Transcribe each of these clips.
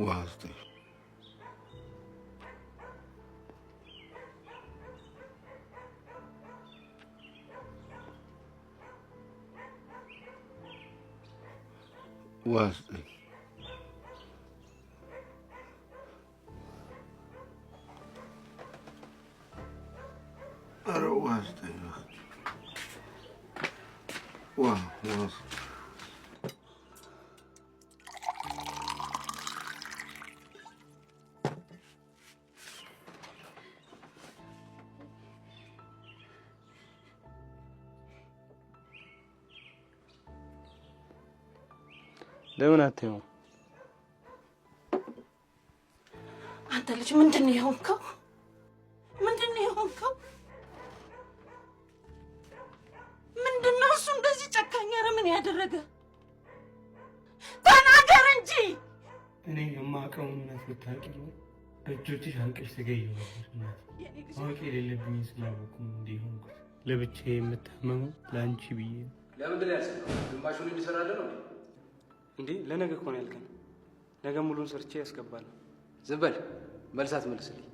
ዋስቲ ዋስቲ أنا واصل واصل ليه ناتيو أنت ليش من دنيا هونكو من دنيا هونكو ምን ያደረገ ተናገር እንጂ እኔ የማውቀውን እውነት ብታውቂ ነው በእጆችሽ አንቀሽ ትገዢ ነበር። ማወቅ የሌለብኝ ስላወቅኩ እንዲህ ሆንኩት። ለብቻዬ የምታመመው ለአንቺ ብዬ ነው። ለምንድን ነው ያልሰራው? ግማሹን እንዲሰራልህ ነው እንዴ? ለነገ እኮ ነው ያልከን። ነገ ሙሉን ሰርቼ ያስገባለሁ። ዝም በል መልሳት መልስልኝ።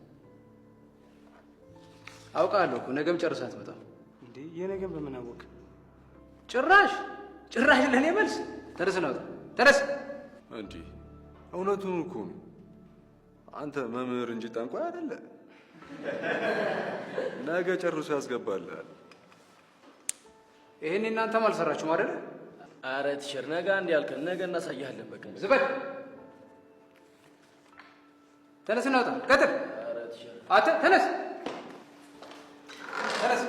አውቃለሁ እኮ ነገም ጨርሰህ አትመጣም እንዴ? የነገም በምን አወቅ? ጭራሽ ለኔ መልስ። ተነስ ነው ተነስ። እንዴ እውነቱን እኮ ነው። አንተ መምህር እንጂ ጠንቋይ አይደለ። ነገ ጨርሶ ያስገባልሃል። ይሄን እናንተም አልሰራችሁም አይደል? ኧረ ቲቸር ነገ አንድ ያልከን ነገ እናሳያለን። በቃ ዝም በል ተነስ ነው ቀጥል። ኧረ ቲቸር አንተ ተነስ ተነስ።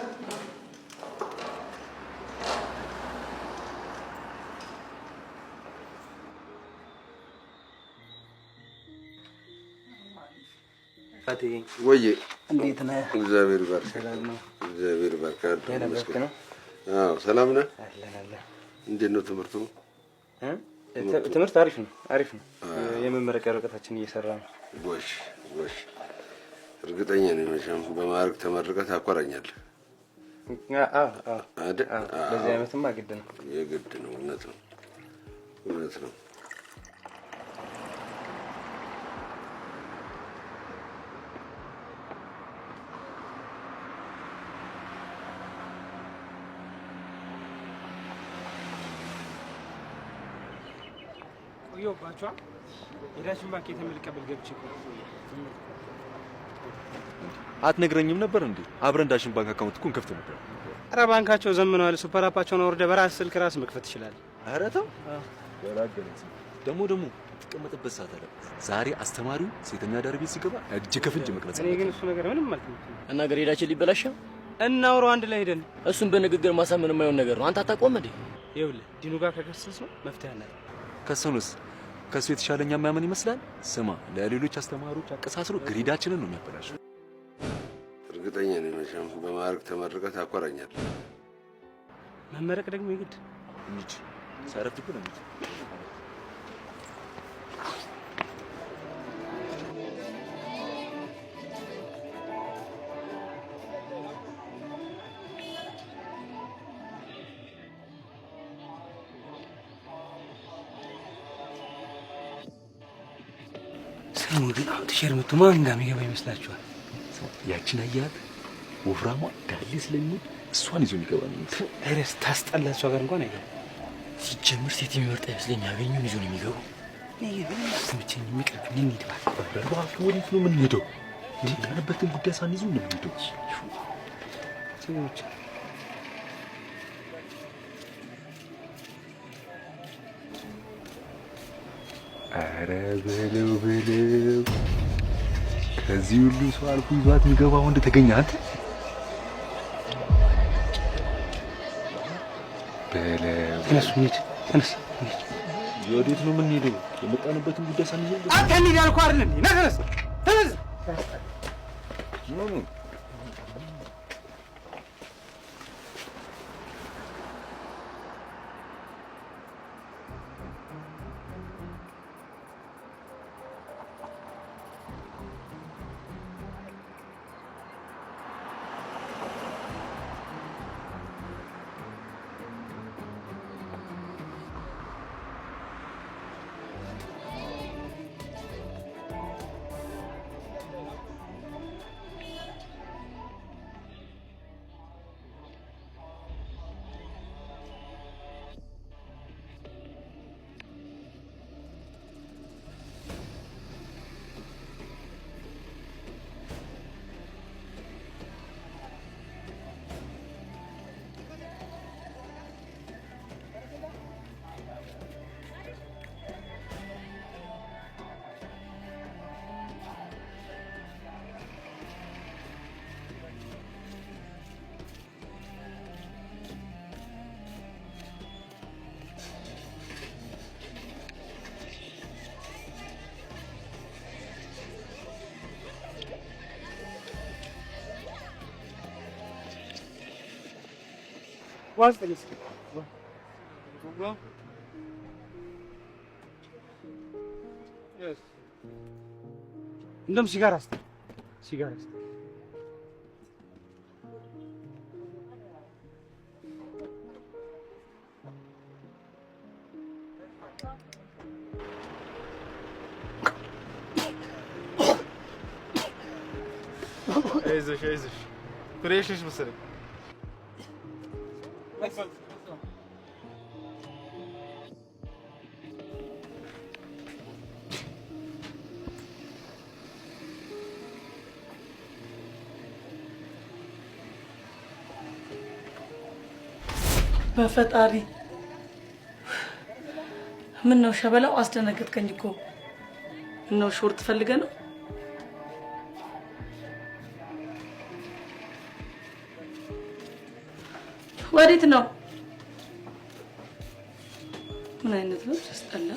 ወዬ እንዴት ነህ? እግዚአብሔር ይባርክ። ሰላም ነው? እግዚአብሔር ይባርክ። ደህና ነው? አዎ ሰላም ነህ? አለን። እንዴት ነው ትምህርቱ? ትምህርት አሪፍ ነው። የመመረቂያ ወረቀታችን እየሰራ ነው። ጎሽ። እርግጠኛ ነኝ መቼም በማዕረግ ተመርቀህ ታኮራኛለህ። በዚህ ዓመትማ ግድ ነው። የግድ ነው። እውነት ነው። ቆየሁባችኋ። የዳሽን ባንክ የተመለቀበል ገብቼ አትነግረኝም ነበር እንዴ? አብረን ዳሽን ባንክ አካውንት እኮ እንከፍት ነበር። ኧረ ባንካቸው ዘምነዋል። ሱፐር አፓቸውን አውርደህ በራስህ ስልክ ራስህ መክፈት ትችላለህ። ኧረ ተው ደግሞ ትቀመጥበት ሰዓት አለ። ዛሬ አስተማሪው ሴተኛ አዳሪ ቤት ሲገባ እጅ ከፍንጅ መቅረጽ። እኔ ግን እሱ ነገር ምንም ማለት ነው እና ገሬዳችን ሊበላሽ እናውራው አንድ ላይ ሄደን። እሱን በንግግር ማሳመን የማይሆን ነገር ነው። አንተ አታቆም እንዴ? ይኸውልህ ዲኑ ጋር ከከሰስነው መፍትሄ አለ። ከሰኑስ ከሱ የተሻለኛ ማመን ይመስላል። ስማ ለሌሎች አስተማሪዎች አቀሳስሮ ግሬዳችንን ነው የሚያበላሸው። እርግጠኛ ነኝ መቼም በማዕረግ ተመርቀህ ታኮራኛለህ። መመረቅ ደግሞ ይግድ እንጂ ሳረፍት እኮ ነው። ስሙ ግን አሁን ቲሸር መቶ ማን ጋር የሚገባ ይመስላችኋል? ያችን አያት ወፍራሟ ዳሌ ስለሚል እሷን ይዞ የሚገባ ነው። እረስ ታስጠላ። እሷ ጋር እንኳን አይገባ። ሲጀምር ሴት የሚመርጥ አይመስለኝ። ያገኙን ይዞ ነው የሚገቡ። እኔ ግን ስምቼኝ የሚቀርብኝ እንሂድ እባክህ። እባክህ ወዴት ነው የምንሄደው? እንዴ ያለበትን ጉዳይ ሳንይዙ ነው የምንሄደው። ሰዎች ኧረ በለው ከዚህ ሁሉ ሰው አልፎ ይዟት የሚገባ ወንድ ተገኘ። አንተ በለው ተነስ። ወዴት ነው የምንሄደው? የመጣንበትን ጉዳይ ሳንይዘው አንተ እንሂድ ያልኩህ አይደል እንዴ? ና ተነስ። ዋስ ተነስክ Yes. እንደም ሲጋራ አስተ ሲጋራ አስተ አይዞሽ ፍሬሽሽ መሰለኝ በፈጣሪ ምን ነው ሸበላው? አስደነገጥከኝ እኮ። ነው ሾርት ፈልገህ ነው? ወዴት ነው? ምን አይነት ነው? ያስጠላ።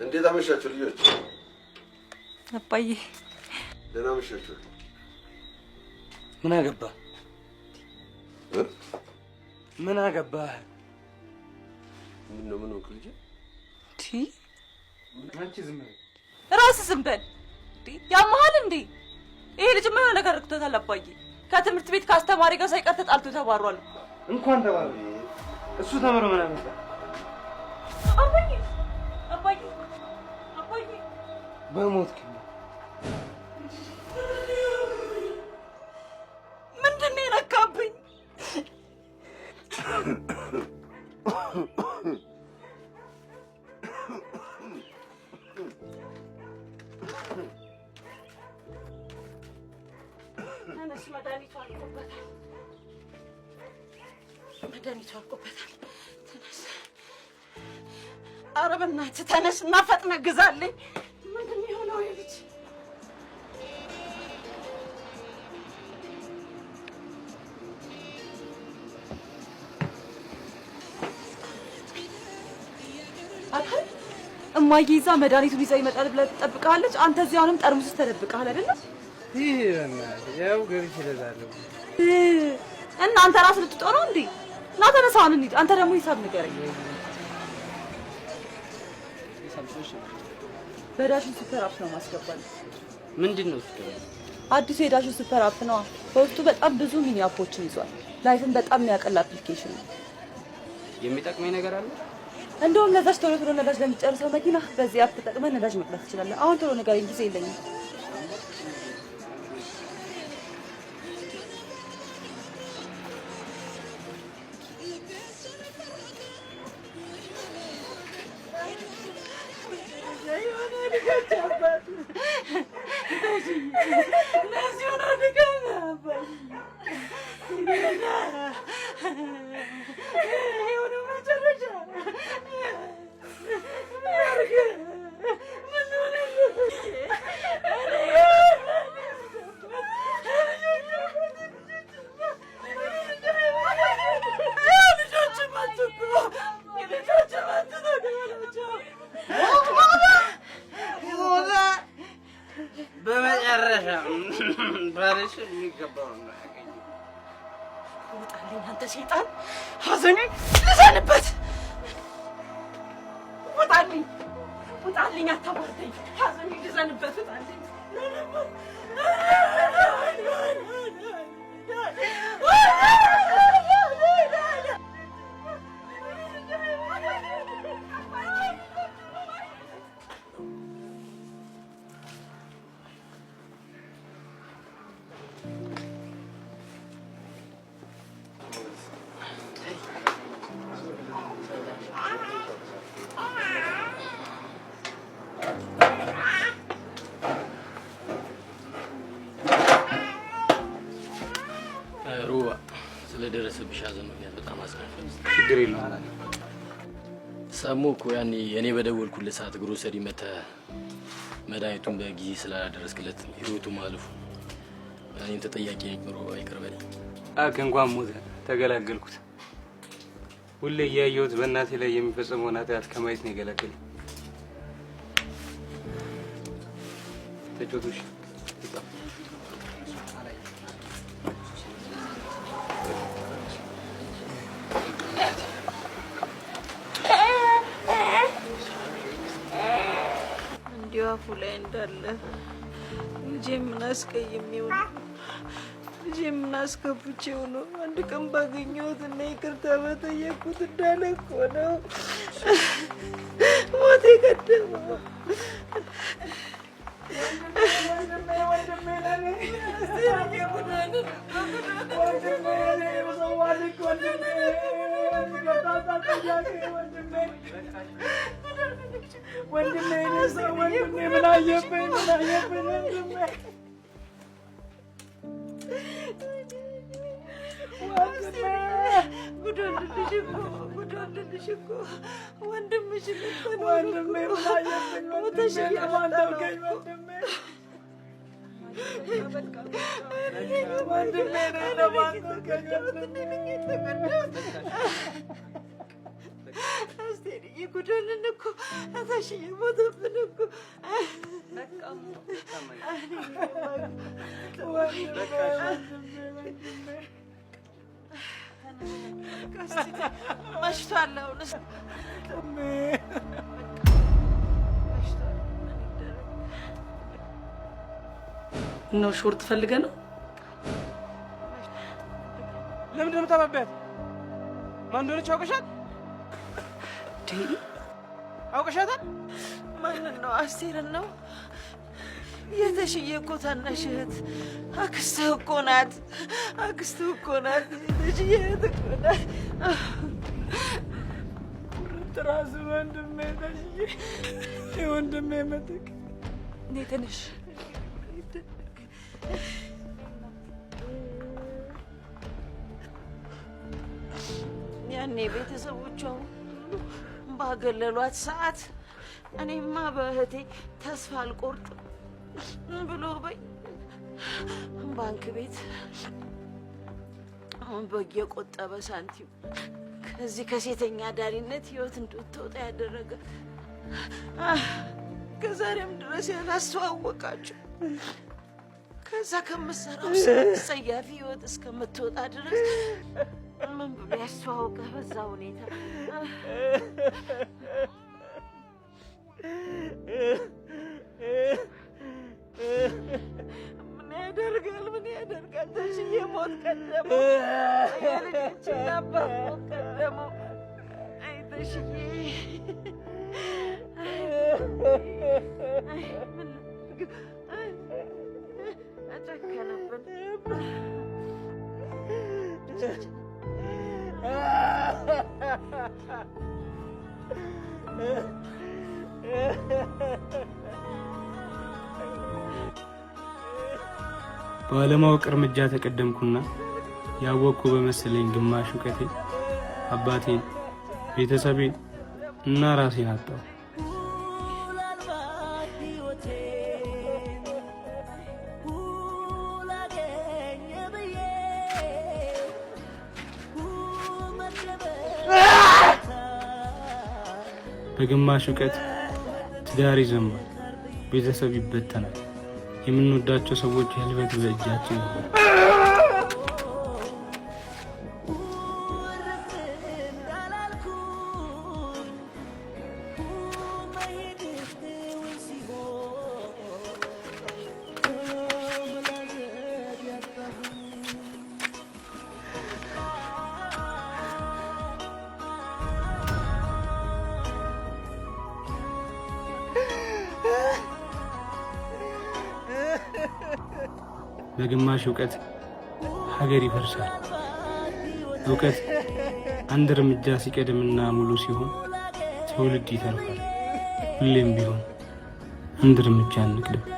እንዴት አመሻችሁ ልጆች? አባዬ ደህና አመሻችሁ። ምን አገባህ? ምን አገባህ? ምን ነው ልጅ? አንቺ ዝም በል። እራስህ ዝም በል። ያመሃል እንዴ? ይሄ ልጅ ምን ነገር አድርጎታል? አባዬ ከትምህርት ቤት ከአስተማሪ ጋር ሳይቀር ተጣልቶ ተባሯል። እንኳን ተባለ። እሱ ተምሮ ምን አመጣ? አባዬ በሞት ምንድን ነው የነካብኝ? ተነስ፣ መድኃኒቱ አልቆበታል። ተነስ፣ ኧረ በእናትህ ተነስ እና ፈጥነህ ግዛልኝ። ምንድን ነው የሆነው ይሄ ልጅ? እማዬ ይዛ መድኃኒቱን ይዛ ይመጣል ብለህ ትጠብቅሃለች። አንተ እዚህ አሁንም ጠርሙስ ውስጥ ተደብቀሃል አይደለ? ይሄ በእናትህ ያው ገብቼ እለዛለሁ። እና አንተ ራስህ ልትጦር ነው እንዴ? ና ተነሳ፣ አሁን እንሂድ። አንተ ደግሞ ሂሳብ ንገረኝ። በዳሽን ሱፐር አፕ ነው ማስገባል። ምንድን ነው እሱ? አዲሱ የዳሽን ሱፐር አፕ ነው። በውስጡ በጣም ብዙ ሚኒ አፖችን ይዟል። ላይፍን በጣም የሚያቀል አፕሊኬሽን ነው። የሚጠቅመኝ ነገር አለ? እንደውም ነዳጅ ቶሎ ነዳጅ ለሚጨርሰው መኪና በዚህ አፕ ተጠቅመህ ነዳጅ መቅዳት ትችላለህ። አሁን ቶሎ ንገረኝ፣ ጊዜ የለኝም። በመጨረሻ ባልሽ የሚገባው ነው ያገኘው። ውጣልኝ አንተ ሰይጣን! ሐዘኔን ልዘንበት! ውጣልኝ አታባርተኝ! ሐዘኔን ልዘንበት! ውጣልኝ! ሩባ ስለደረሰብሽ ሐዘን ምክንያት በጣም አዝናለሁ። ችግር የለውም። ሰሙ እኮ ያኔ እኔ በደወልኩለት ሰዓት ግሮሰሪ መተህ መድኃኒቱን በጊዜ ስላላደረስክለት ህይወቱ ማለፉ እኔን ተጠያቂ ኖሮ አይቀርበኝ እንኳን ሞተ ተገላገልኩት። ሁሌ እያየሁት በእናቴ ላይ የሚፈጸመውን ኃጢአት ከማየት ነው የገላገለኝ። ተጫወቱሽ እንዲሁ አፉ ላይ እንዳለ ልጄ ምን አስቀይሜው ነው? ልጄ ምን አስከፍቼው ነው? አንድ ቀን ባገኘሁት እና ይቅርታ በጠየቅኩት እንዳለ እኮ ነው ሞት የቀደመው። ነው ሾርት ፈልገህ ነው? ለምን እንደምታባባት ማን እንደሆነች አውቀሻት? አውቀሻታል? ማንን ነው? አስቴርን ነው? የተሽዬ እኮ ታናሽ እህት አክስትህ እኮ ናት። አክስትህ እኮ ናት። የተሽዬ እህት እኮ ናት። ትራስ ወንድሜ ተሽዬ የወንድሜ ምትክ እኔ ትንሽ ያኔ ቤተሰቦቿ ባገለሏት ሰዓት እኔማ በእህቴ ተስፋ አልቆርጥም ብሎ በይ ባንክ ቤት አሁን በየቆጠበ ሳንቲም ከዚህ ከሴተኛ ዳሪነት ህይወት እንድትወጣ ያደረገ ከዛሬም ድረስ ያላስተዋወቃችሁ ከዛ ከምትሰራው ሰያፊ ህይወት እስከምትወጣ ድረስ ምን ብሎ ያስተዋወቀህ በዛ ሁኔታ? ምን ያደርጋል ተሽዬ ሞት ቀደመው። የልጆችን አባት ሞት ቀደመው። አይ ተሽዬ አጨከነብን። ባለማወቅ እርምጃ ተቀደምኩና ያወቅኩ በመሰለኝ ግማሽ እውቀቴ አባቴን፣ ቤተሰቤን እና ራሴን አጣሁ። በግማሽ እውቀት ትዳር ይዘማል፣ ቤተሰብ ይበተናል። የምንወዳቸው ሰዎች ህልበት በእጃችን ነው። በግማሽ እውቀት ሀገር ይፈርሳል። እውቀት አንድ እርምጃ ሲቀድምና ሙሉ ሲሆን ትውልድ ይተርፋል። ሁሌም ቢሆን አንድ እርምጃ እንቅደም።